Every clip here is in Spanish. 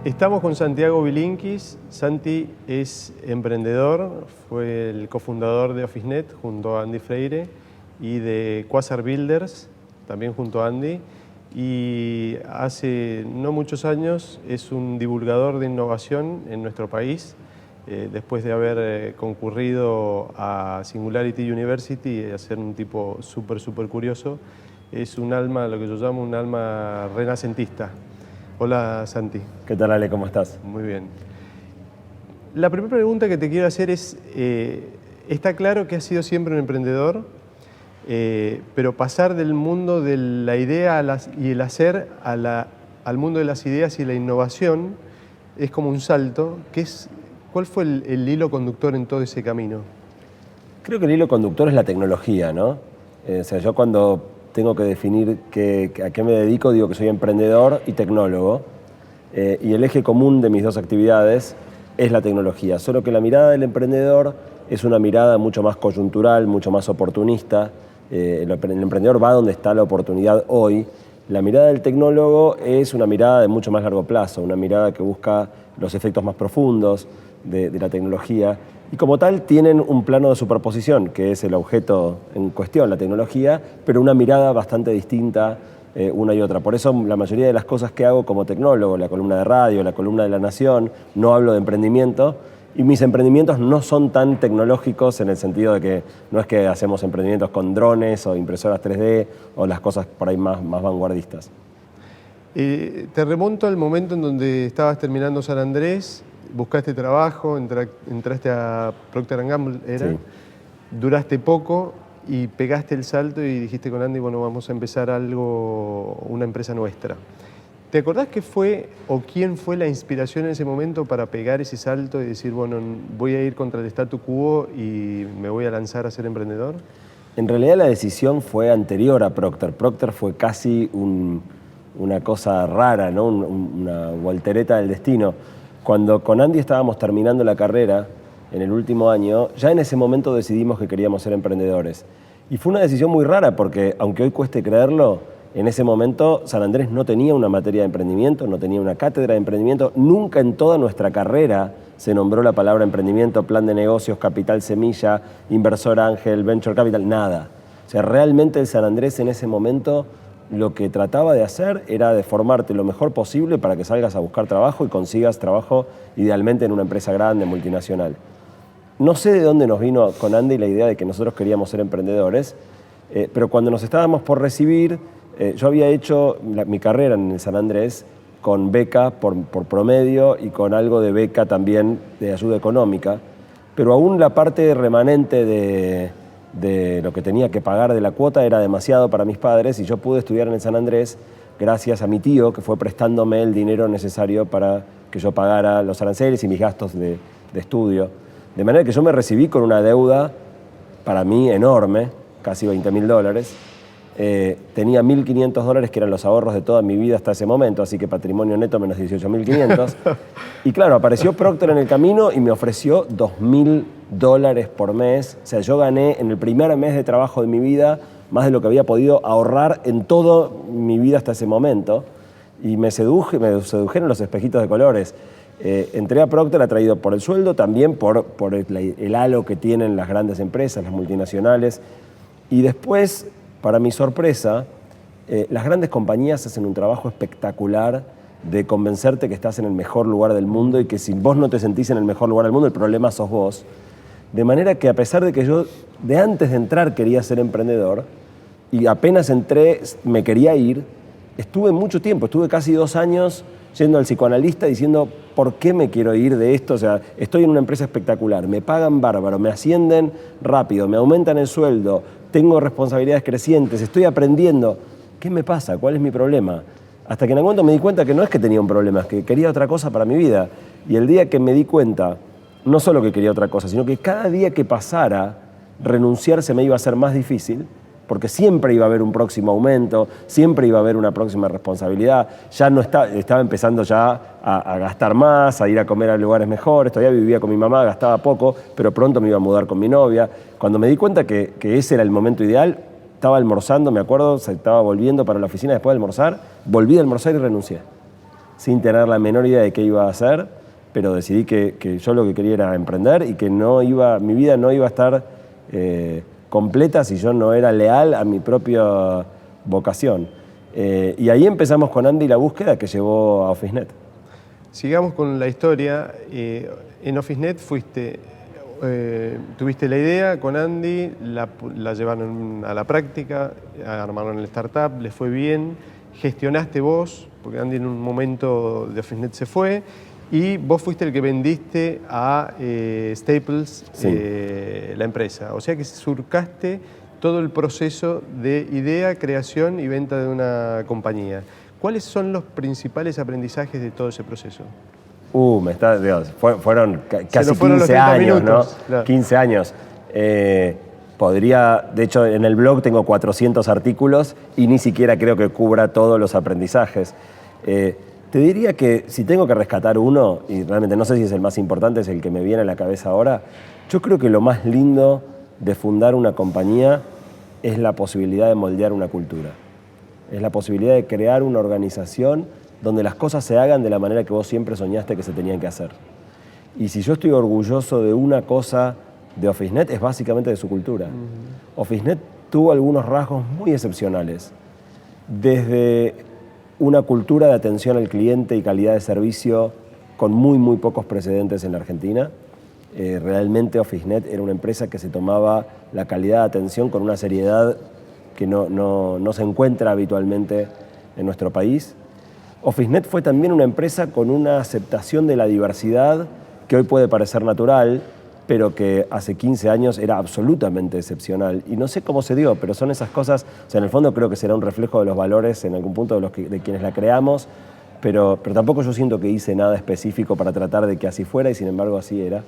Estamos con Santiago Bilinkis. Santi es emprendedor, fue el cofundador de OfficeNet junto a Andy Freire y de Quasar Builders, también junto a Andy. Y hace no muchos años es un divulgador de innovación en nuestro país, después de haber concurrido a Singularity University y ser un tipo súper curioso. Es un alma, lo que yo llamo un alma renacentista. Hola Santi. ¿Qué tal, Ale? ¿Cómo estás? Muy bien. La primera pregunta que te quiero hacer es, está claro que has sido siempre un emprendedor, pero pasar del mundo de la idea y el hacer al mundo de las ideas y la innovación es como un salto. ¿Cuál fue el hilo conductor en todo ese camino? Creo que el hilo conductor es la tecnología, ¿no? O sea, yo cuando tengo que definir a qué me dedico, digo que soy emprendedor y tecnólogo. Y el eje común de mis dos actividades es la tecnología. Solo que la mirada del emprendedor es una mirada mucho más coyuntural, mucho más oportunista. El emprendedor va donde está la oportunidad hoy. La mirada del tecnólogo es una mirada de mucho más largo plazo, una mirada que busca los efectos más profundos de la tecnología. Y como tal tienen un plano de superposición, que es el objeto en cuestión, la tecnología, pero una mirada bastante distinta una y otra. Por eso la mayoría de las cosas que hago como tecnólogo, la columna de radio, la columna de La Nación, no hablo de emprendimiento, y mis emprendimientos no son tan tecnológicos en el sentido de que no es que hacemos emprendimientos con drones o impresoras 3D o las cosas por ahí más vanguardistas. Te remonto al momento en donde estabas terminando San Andrés, buscaste trabajo, entraste a Procter & Gamble, ¿era? Sí. Duraste poco y pegaste el salto y dijiste con Andy, bueno, vamos a empezar una empresa nuestra. ¿Te acordás qué fue o quién fue la inspiración en ese momento para pegar ese salto y decir, bueno, voy a ir contra el statu quo y me voy a lanzar a ser emprendedor? En realidad la decisión fue anterior a Procter. Procter fue casi una cosa rara, ¿no? Una voltereta del destino. Cuando con Andy estábamos terminando la carrera, en el último año, ya en ese momento decidimos que queríamos ser emprendedores. Y fue una decisión muy rara porque, aunque hoy cueste creerlo, en ese momento San Andrés no tenía una materia de emprendimiento, no tenía una cátedra de emprendimiento. Nunca en toda nuestra carrera se nombró la palabra emprendimiento, plan de negocios, capital semilla, inversor ángel, venture capital, nada. O sea, realmente el San Andrés en ese momento lo que trataba de hacer era de formarte lo mejor posible para que salgas a buscar trabajo y consigas trabajo idealmente en una empresa grande, multinacional. No sé de dónde nos vino con Andy la idea de que nosotros queríamos ser emprendedores, pero cuando nos estábamos por recibir, yo había hecho mi carrera en el San Andrés con beca por promedio y con algo de beca también de ayuda económica, pero aún la parte remanente de lo que tenía que pagar de la cuota era demasiado para mis padres y yo pude estudiar en el San Andrés gracias a mi tío que fue prestándome el dinero necesario para que yo pagara los aranceles y mis gastos de estudio. De manera que yo me recibí con una deuda para mí enorme, casi $20.000. Tenía $1.500 que eran los ahorros de toda mi vida hasta ese momento, así que patrimonio neto menos $18.500. Y claro, apareció Procter en el camino y me ofreció $2.000 por mes. O sea, yo gané en el primer mes de trabajo de mi vida más de lo que había podido ahorrar en toda mi vida hasta ese momento. Y me sedujeron los espejitos de colores. Entré a Procter atraído por el sueldo, también por el halo que tienen las grandes empresas, las multinacionales. Y después, para mi sorpresa, las grandes compañías hacen un trabajo espectacular de convencerte que estás en el mejor lugar del mundo y que si vos no te sentís en el mejor lugar del mundo, el problema sos vos. De manera que a pesar de que yo de antes de entrar quería ser emprendedor y apenas entré me quería ir, estuve mucho tiempo, estuve casi 2 años yendo al psicoanalista diciendo ¿por qué me quiero ir de esto? O sea, estoy en una empresa espectacular, me pagan bárbaro, me ascienden rápido, me aumentan el sueldo, tengo responsabilidades crecientes, estoy aprendiendo. ¿Qué me pasa? ¿Cuál es mi problema? Hasta que en algún momento me di cuenta que no es que tenía un problema, es que quería otra cosa para mi vida. Y el día que me di cuenta, no solo que quería otra cosa, sino que cada día que pasara, renunciar se me iba a hacer más difícil, porque siempre iba a haber un próximo aumento, siempre iba a haber una próxima responsabilidad. Ya no estaba empezando ya a gastar más, a ir a comer a lugares mejores. Todavía vivía con mi mamá, gastaba poco, pero pronto me iba a mudar con mi novia. Cuando me di cuenta que ese era el momento ideal, estaba almorzando, me acuerdo, estaba volviendo para la oficina después de almorzar, volví a almorzar y renuncié. sin tener la menor idea de qué iba a hacer, pero decidí que yo lo que quería era emprender y que mi vida no iba a estar completa si yo no era leal a mi propia vocación. Y ahí empezamos con Andy la búsqueda que llevó a OfficeNet. Sigamos con la historia. En OfficeNet tuviste la idea con Andy, la llevaron a la práctica, armaron el startup, les fue bien, gestionaste vos, porque Andy en un momento de OfficeNet se fue, y vos fuiste el que vendiste a Staples, Sí. la empresa. O sea que surcaste todo el proceso de idea, creación y venta de una compañía. ¿Cuáles son los principales aprendizajes de todo ese proceso? Fueron casi fueron los 15 30 años, minutos, ¿no? claro. 15 años. De hecho, en el blog tengo 400 artículos y ni siquiera creo que cubra todos los aprendizajes. Te diría que si tengo que rescatar uno, y realmente no sé si es el más importante, es el que me viene a la cabeza ahora, yo creo que lo más lindo de fundar una compañía es la posibilidad de moldear una cultura. Es la posibilidad de crear una organización donde las cosas se hagan de la manera que vos siempre soñaste que se tenían que hacer. Y si yo estoy orgulloso de una cosa de OfficeNet, es básicamente de su cultura. OfficeNet tuvo algunos rasgos muy excepcionales. Desde una cultura de atención al cliente y calidad de servicio con muy pocos precedentes en la Argentina. Realmente OfficeNet era una empresa que se tomaba la calidad de atención con una seriedad que no se encuentra habitualmente en nuestro país. OfficeNet fue también una empresa con una aceptación de la diversidad que hoy puede parecer natural, pero que hace 15 años era absolutamente excepcional. Y no sé cómo se dio, pero son esas cosas, o sea, en el fondo creo que será un reflejo de los valores en algún punto de quienes la creamos, pero tampoco yo siento que hice nada específico para tratar de que así fuera y sin embargo así era.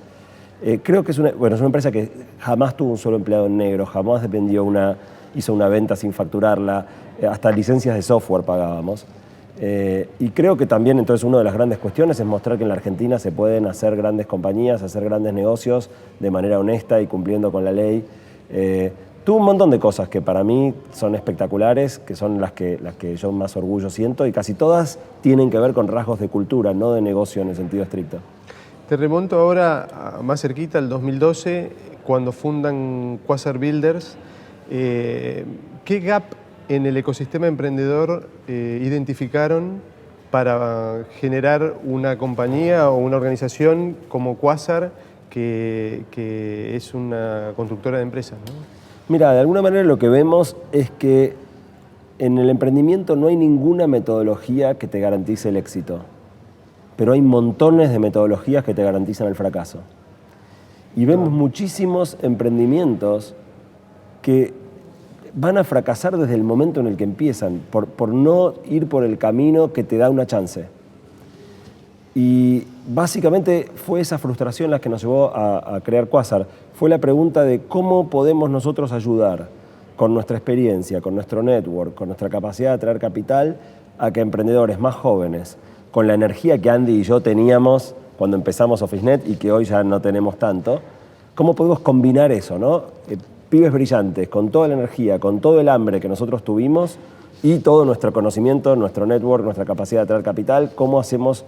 Creo que es una empresa que jamás tuvo un solo empleado en negro, jamás hizo una venta sin facturarla, hasta licencias de software pagábamos. Y creo que también entonces una de las grandes cuestiones es mostrar que en la Argentina se pueden hacer grandes compañías, hacer grandes negocios de manera honesta y cumpliendo con la ley. Tuvo un montón de cosas que para mí son espectaculares, que son las que yo más orgullo siento, y casi todas tienen que ver con rasgos de cultura, no de negocio en el sentido estricto. Te remonto ahora más cerquita, al 2012, cuando fundan Quasar Builders. ¿Qué gap en el ecosistema emprendedor identificaron para generar una compañía o una organización como Quasar, que es una constructora de empresas, ¿no? Mira, de alguna manera lo que vemos es que en el emprendimiento no hay ninguna metodología que te garantice el éxito, pero hay montones de metodologías que te garantizan el fracaso. Y vemos muchísimos emprendimientos que van a fracasar desde el momento en el que empiezan, por no ir por el camino que te da una chance. Y básicamente fue esa frustración la que nos llevó a crear Quasar. Fue la pregunta de cómo podemos nosotros ayudar con nuestra experiencia, con nuestro network, con nuestra capacidad de atraer capital, a que emprendedores más jóvenes, con la energía que Andy y yo teníamos cuando empezamos OfficeNet y que hoy ya no tenemos tanto, cómo podemos combinar eso, ¿no? Pibes brillantes, con toda la energía, con todo el hambre que nosotros tuvimos y todo nuestro conocimiento, nuestro network, nuestra capacidad de atraer capital, cómo hacemos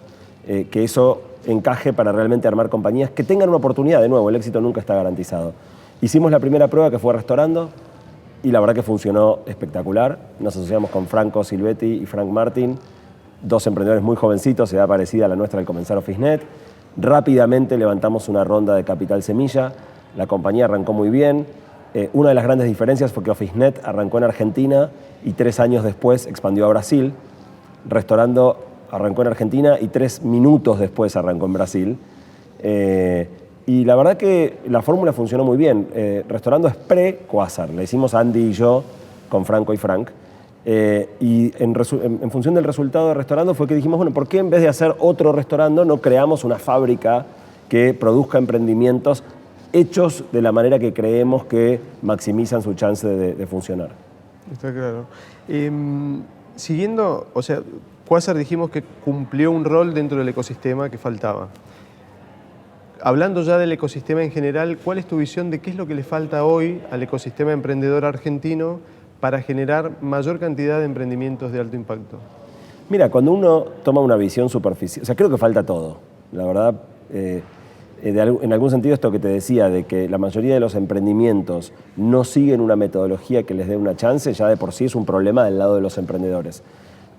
que eso encaje para realmente armar compañías que tengan una oportunidad. De nuevo, el éxito nunca está garantizado. Hicimos la primera prueba, que fue Restaurando, y la verdad que funcionó espectacular. Nos asociamos con Franco Silvetti y Frank Martin, dos emprendedores muy jovencitos, edad parecida a la nuestra al comenzar OfficeNet. Rápidamente levantamos una ronda de capital semilla, la compañía arrancó muy bien. Una de las grandes diferencias fue que OfficeNet arrancó en Argentina y 3 años después expandió a Brasil. Restaurando arrancó en Argentina y 3 minutos después arrancó en Brasil. Y la verdad que la fórmula funcionó muy bien. Restaurando es pre-Quasar. Le hicimos Andy y yo con Franco y Frank. Y en función del resultado de Restaurando fue que dijimos, bueno, ¿por qué en vez de hacer otro Restaurando no creamos una fábrica que produzca emprendimientos hechos de la manera que creemos que maximizan su chance de funcionar? Está claro. Siguiendo, o sea, Quasar dijimos que cumplió un rol dentro del ecosistema que faltaba. Hablando ya del ecosistema en general, ¿cuál es tu visión de qué es lo que le falta hoy al ecosistema emprendedor argentino para generar mayor cantidad de emprendimientos de alto impacto? Mira, cuando uno toma una visión superficial, o sea, creo que falta todo. La verdad, en algún sentido esto que te decía, de que la mayoría de los emprendimientos no siguen una metodología que les dé una chance, ya de por sí es un problema del lado de los emprendedores.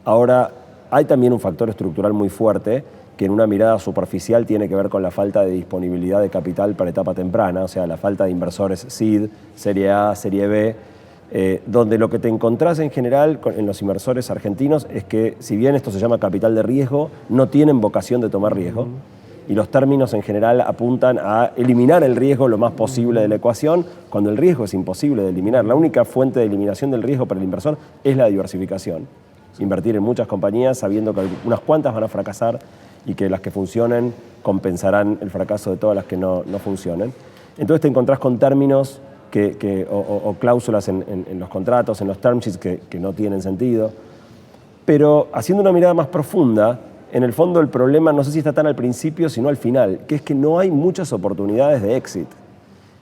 Ahora, hay también un factor estructural muy fuerte que en una mirada superficial tiene que ver con la falta de disponibilidad de capital para etapa temprana, o sea, la falta de inversores seed, serie A, serie B, donde lo que te encontrás en general en los inversores argentinos es que, si bien esto se llama capital de riesgo, no tienen vocación de tomar riesgo. Y los términos en general apuntan a eliminar el riesgo lo más posible de la ecuación, cuando el riesgo es imposible de eliminar. La única fuente de eliminación del riesgo para el inversor es la diversificación. Invertir en muchas compañías sabiendo que unas cuantas van a fracasar y que las que funcionen compensarán el fracaso de todas las que no funcionen. Entonces te encontrás con términos o cláusulas en los contratos, en los term sheets que no tienen sentido. Pero haciendo una mirada más profunda, en el fondo el problema no sé si está tan al principio, sino al final, que es que no hay muchas oportunidades de exit.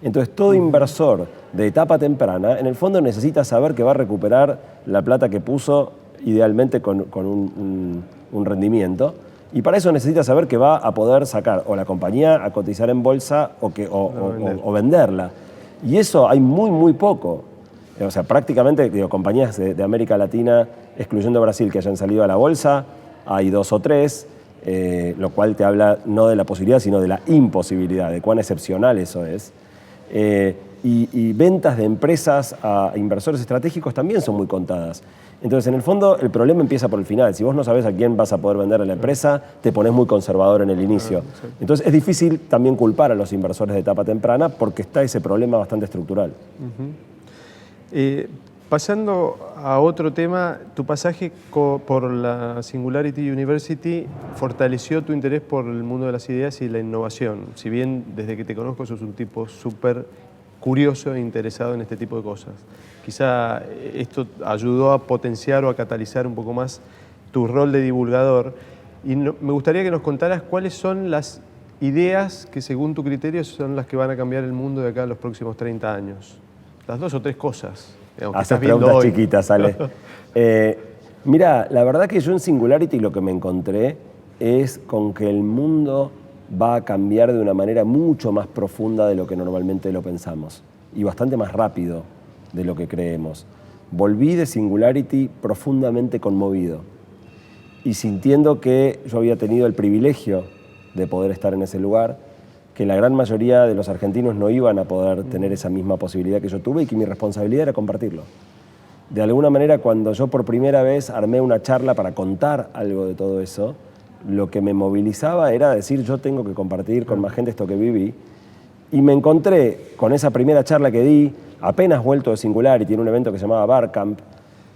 Entonces todo inversor de etapa temprana, en el fondo necesita saber que va a recuperar la plata que puso, idealmente con un rendimiento, y para eso necesita saber que va a poder sacar o la compañía a cotizar en bolsa o venderla. Y eso hay muy poco. O sea, prácticamente, compañías de América Latina, excluyendo Brasil, que hayan salido a la bolsa, hay 2 o 3, lo cual te habla no de la posibilidad, sino de la imposibilidad, de cuán excepcional eso es. Y ventas de empresas a inversores estratégicos también son muy contadas. Entonces, en el fondo, el problema empieza por el final. Si vos no sabés a quién vas a poder vender a la empresa, te pones muy conservador en el inicio. Entonces, es difícil también culpar a los inversores de etapa temprana porque está ese problema bastante estructural. Pasando a otro tema, tu pasaje por la Singularity University fortaleció tu interés por el mundo de las ideas y la innovación. Si bien desde que te conozco sos un tipo súper curioso e interesado en este tipo de cosas. Quizá esto ayudó a potenciar o a catalizar un poco más tu rol de divulgador. Y me gustaría que nos contaras cuáles son las ideas que, según tu criterio, son las que van a cambiar el mundo de acá en los próximos 30 años. Las 2 o 3 cosas. Haces preguntas chiquitas, Ale. Mira, la verdad que yo en Singularity lo que me encontré es con que el mundo va a cambiar de una manera mucho más profunda de lo que normalmente lo pensamos y bastante más rápido de lo que creemos. Volví de Singularity profundamente conmovido y sintiendo que yo había tenido el privilegio de poder estar en ese lugar, que la gran mayoría de los argentinos no iban a poder tener esa misma posibilidad que yo tuve y que mi responsabilidad era compartirlo. De alguna manera, cuando yo por primera vez armé una charla para contar algo de todo eso, lo que me movilizaba era decir, yo tengo que compartir con más gente esto que viví. Y me encontré con esa primera charla que di, apenas vuelto de Singularity, en un evento que se llamaba Barcamp,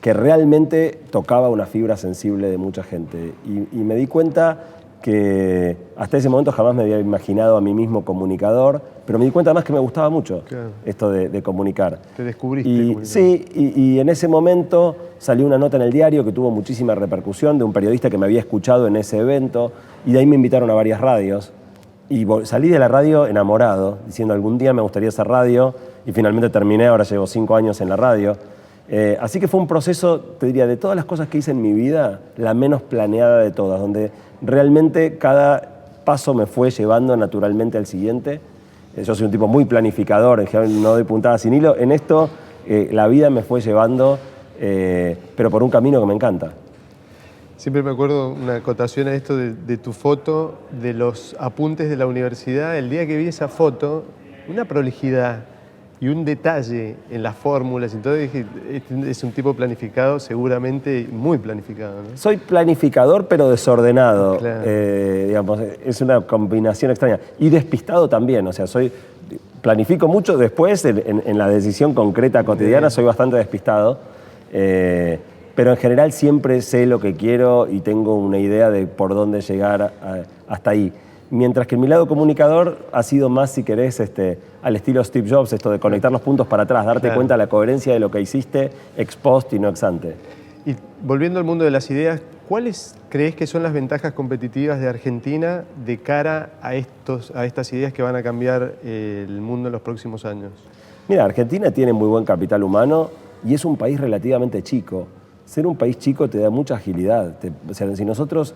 que realmente tocaba una fibra sensible de mucha gente. Y me di cuenta que hasta ese momento jamás me había imaginado a mí mismo comunicador, pero me di cuenta además que me gustaba mucho esto de comunicar. Te descubriste. Sí, y en ese momento salió una nota en el diario que tuvo muchísima repercusión de un periodista que me había escuchado en ese evento, y de ahí me invitaron a varias radios. Y salí de la radio enamorado, diciendo algún día me gustaría hacer radio, y finalmente terminé, ahora llevo 5 años en la radio. Así que fue un proceso, te diría, de todas las cosas que hice en mi vida, la menos planeada de todas, donde realmente cada paso me fue llevando naturalmente al siguiente. Yo soy un tipo muy planificador, en general no doy puntadas sin hilo. En esto la vida me fue llevando, pero por un camino que me encanta. Siempre me acuerdo una acotación a esto de tu foto, de los apuntes de la universidad. El día que vi esa foto, una prolijidad y un detalle en las fórmulas. Entonces dije, este es un tipo planificado, seguramente muy planificado, ¿no? Soy planificador, pero desordenado. Claro. Digamos, es una combinación extraña. Y despistado también, o sea, planifico mucho, después en la decisión concreta cotidiana soy bastante despistado. Pero en general siempre sé lo que quiero y tengo una idea de por dónde llegar hasta ahí. Mientras que mi lado comunicador ha sido más, si querés, al estilo Steve Jobs, esto de conectar los puntos para atrás, darte cuenta de la coherencia de lo que hiciste ex post y no ex ante. Y volviendo al mundo de las ideas, ¿cuáles crees que son las ventajas competitivas de Argentina de cara a estas ideas que van a cambiar el mundo en los próximos años? Mira, Argentina tiene muy buen capital humano y es un país relativamente chico. ser un país chico te da mucha agilidad. O sea, si nosotros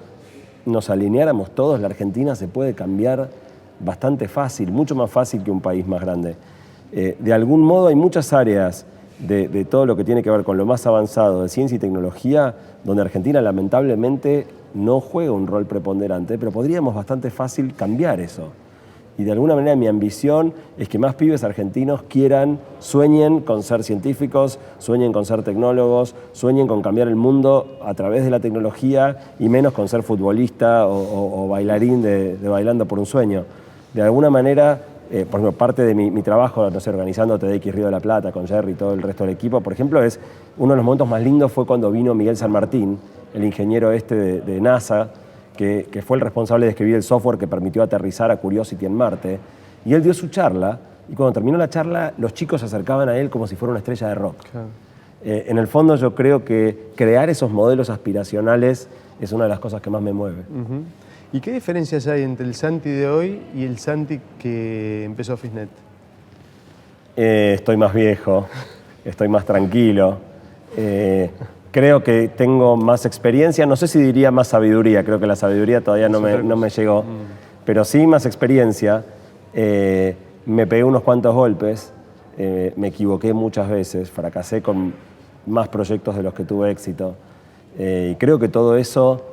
nos alineáramos todos, la Argentina se puede cambiar bastante fácil, mucho más fácil que un país más grande. De algún modo hay muchas áreas de todo lo que tiene que ver con lo más avanzado de ciencia y tecnología, donde Argentina lamentablemente no juega un rol preponderante, pero podríamos bastante fácil cambiar eso. Y de alguna manera mi ambición es que más pibes argentinos sueñen con ser científicos, sueñen con ser tecnólogos, sueñen con cambiar el mundo a través de la tecnología y menos con ser futbolista o bailarín de Bailando por un Sueño. De alguna manera, por ejemplo, parte de mi trabajo, no sé, organizando TEDx Río de la Plata con Jerry y todo el resto del equipo, por ejemplo, uno de los momentos más lindos fue cuando vino Miguel San Martín, el ingeniero de NASA, que fue el responsable de escribir el software que permitió aterrizar a Curiosity en Marte, y él dio su charla, y cuando terminó la charla, los chicos se acercaban a él como si fuera una estrella de rock. Claro. En el fondo yo creo que crear esos modelos aspiracionales es una de las cosas que más me mueve. ¿Y qué diferencias hay entre el Santi de hoy y el Santi que empezó Office.net? Estoy más viejo, estoy más tranquilo. Creo que tengo más experiencia, no sé si diría más sabiduría, creo que la sabiduría todavía no me llegó, pero sí más experiencia. Me pegué unos cuantos golpes, me equivoqué muchas veces, fracasé con más proyectos de los que tuve éxito. Y creo que todo eso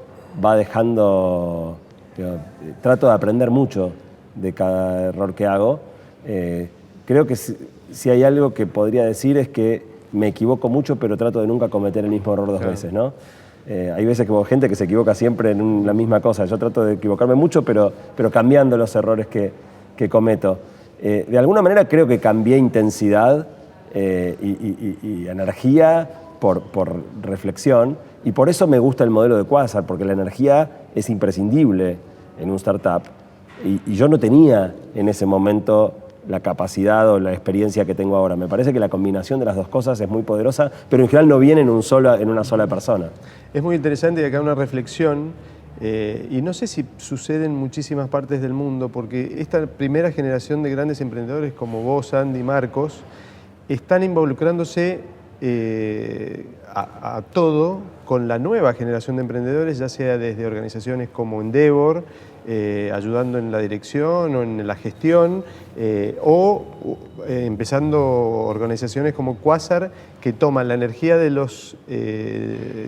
va dejando, trato de aprender mucho de cada error que hago. Creo que si hay algo que podría decir es que me equivoco mucho, pero trato de nunca cometer el mismo error dos veces, ¿no? Hay veces que veo gente que se equivoca siempre en la misma cosa. Yo trato de equivocarme mucho, pero cambiando los errores que cometo. De alguna manera creo que cambié intensidad y energía por reflexión, y por eso me gusta el modelo de Quasar, porque la energía es imprescindible en un startup. Y yo no tenía en ese momento la capacidad o la experiencia que tengo ahora. Me parece que la combinación de las dos cosas es muy poderosa, pero en general no viene en una sola persona. Es muy interesante y acá una reflexión, y no sé si sucede en muchísimas partes del mundo, porque esta primera generación de grandes emprendedores como vos, Andy, Marcos, están involucrándose a todo con la nueva generación de emprendedores, ya sea desde organizaciones como Endeavor, ayudando en la dirección o en la gestión, o empezando organizaciones como Quasar, que toman la energía de los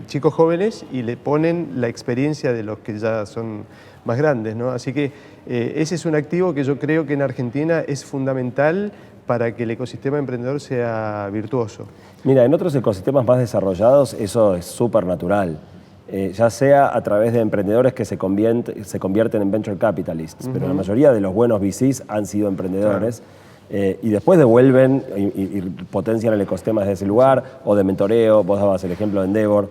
chicos jóvenes y le ponen la experiencia de los que ya son más grandes, ¿no? Así que ese es un activo que yo creo que en Argentina es fundamental para que el ecosistema emprendedor sea virtuoso. Mira, en otros ecosistemas más desarrollados eso es súper natural. Ya sea a través de emprendedores que se convierten en venture capitalists, pero la mayoría de los buenos VCs han sido emprendedores, y después devuelven y potencian el ecosistema desde ese lugar, o de mentoreo, vos dabas el ejemplo de Endeavor,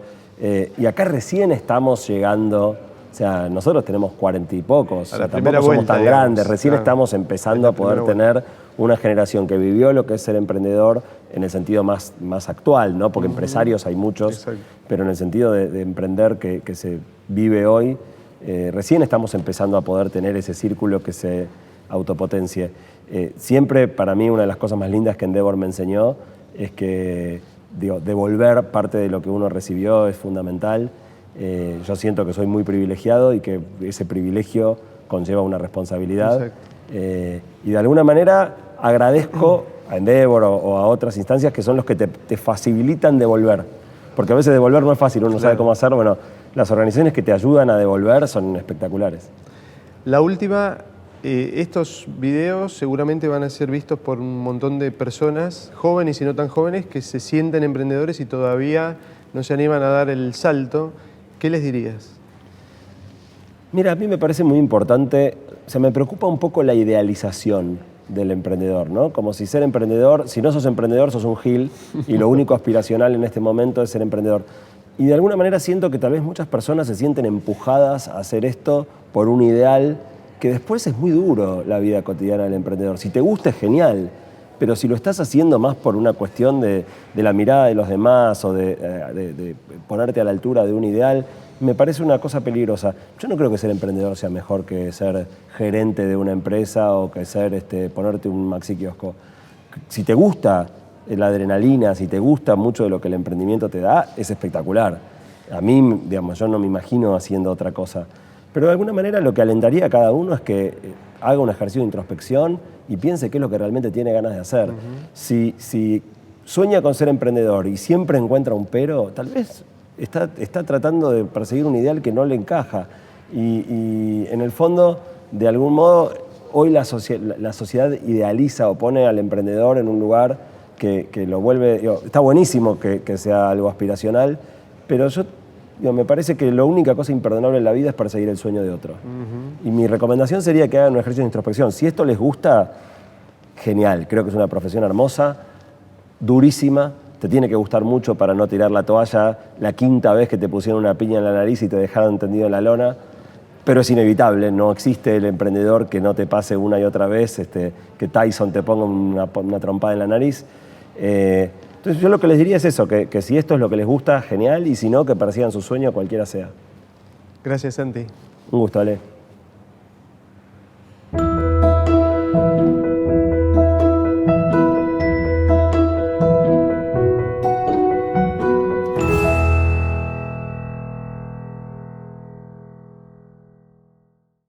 y acá recién estamos llegando, o sea, nosotros tenemos 40 y pocos, tampoco somos tan grandes, recién estamos empezando a poder tener una generación que vivió lo que es ser emprendedor en el sentido más actual, ¿no? Porque empresarios hay muchos, pero en el sentido de emprender que se vive hoy, recién estamos empezando a poder tener ese círculo que se autopotencie. Siempre para mí una de las cosas más lindas que Endeavor me enseñó es que devolver parte de lo que uno recibió es fundamental. Yo siento que soy muy privilegiado y que ese privilegio conlleva una responsabilidad. Y de alguna manera agradezco a Endeavor o a otras instancias que son los que te facilitan devolver. Porque a veces devolver no es fácil, uno no sabe cómo hacerlo. Bueno, las organizaciones que te ayudan a devolver son espectaculares. La última, estos videos seguramente van a ser vistos por un montón de personas, jóvenes y no tan jóvenes, que se sienten emprendedores y todavía no se animan a dar el salto. ¿Qué les dirías? Mira, a mí me parece muy importante, me preocupa un poco la idealización del emprendedor, ¿no? Como si ser emprendedor, si no sos emprendedor, sos un gil y lo único aspiracional en este momento es ser emprendedor. Y de alguna manera siento que tal vez muchas personas se sienten empujadas a hacer esto por un ideal que después es muy duro la vida cotidiana del emprendedor. Si te gusta es genial, pero si lo estás haciendo más por una cuestión de la mirada de los demás o de ponerte a la altura de un ideal, me parece una cosa peligrosa. Yo no creo que ser emprendedor sea mejor que ser gerente de una empresa o que ser ponerte un maxi kiosco. Si te gusta la adrenalina, si te gusta mucho de lo que el emprendimiento te da, es espectacular. A mí, digamos, yo no me imagino haciendo otra cosa. Pero de alguna manera lo que alentaría a cada uno es que haga un ejercicio de introspección y piense qué es lo que realmente tiene ganas de hacer. Si sueña con ser emprendedor y siempre encuentra un pero, tal vez está tratando de perseguir un ideal que no le encaja. Y en el fondo, de algún modo, hoy la sociedad idealiza o pone al emprendedor en un lugar que lo vuelve... está buenísimo que sea algo aspiracional, pero me parece que la única cosa imperdonable en la vida es perseguir el sueño de otro. Y mi recomendación sería que hagan un ejercicio de introspección. Si esto les gusta, genial. Creo que es una profesión hermosa, durísima. Te tiene que gustar mucho para no tirar la toalla la quinta vez que te pusieron una piña en la nariz y te dejaron tendido en la lona. Pero es inevitable, no existe el emprendedor que no te pase una y otra vez, que Tyson te ponga una trompada en la nariz. Entonces yo lo que les diría es eso, que si esto es lo que les gusta, genial, y si no, que persigan su sueño cualquiera sea. Gracias, Santi. Un gusto, Ale.